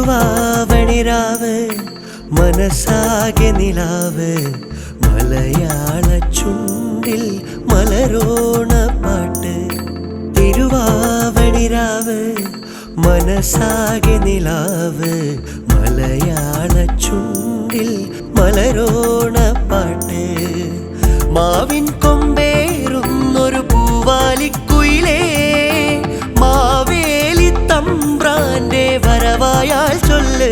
തിരുവാവണിരാവ് മനസ്സാകെ നിലാവ് മലയാള ചുണ്ടിൽ മലരോണ പാട്ട് തിരുവാവണിരാവ് മനസ്സാകെ നിലാവ് മലയാള ചുണ്ടിൽ മലരോണ പാട്ട് മാവിൻ കൊമ്പേറുന്നൊരു പൂവാലിക്കുയിലേ മാവേലി തമ്പ്രാന്റെ വരവായാൽ ചൊല്ല്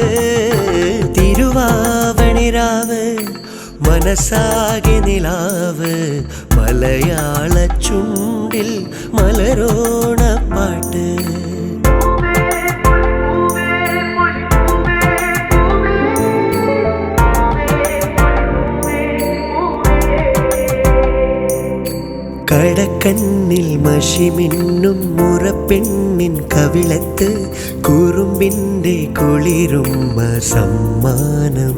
തിരുവാവണിരാവ് മനസ്സാകെ നിലാവ് മലയാള ചുണ്ടിൽ മലരോണ പാട്ട് കടക്കണ്ണിൽ മഷിമിന്നും മുറപ്പെണ്ണിൻ കവിളത്ത് കുറുമ്പിൻ്റെ കുളിരുമ്മ സമ്മാനം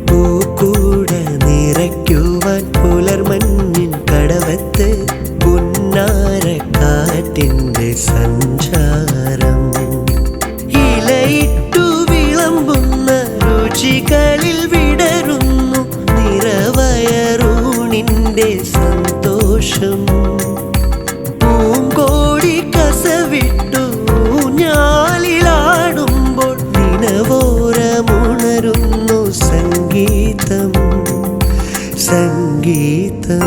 പൂക്കൂട നിറയ്ക്കുവാൻ പുലർമഞ്ഞിൻ കടവത്ത് പുന്നാരക്കാറ്റിൻ്റെ സഞ്ചാരം ഇലയിട്ടു വിളമ്പുന്ന രുചികളിൽ വിടരുന്നു നിറവയറൂണിൻ്റെ സന്തോഷം പൂങ്കോടി കസവിട്ടു ഞാലിലാടുമ്പോൾ നിനവോരമുണരുന്നു സംഗീതം സംഗീതം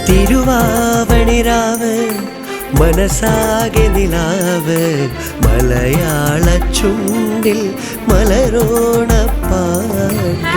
തിരുവാവണിരാവ് മനസ്സാകെ നിലാവ് മലയാള ചുണ്ടിൽ മലരോണ പാട്ട്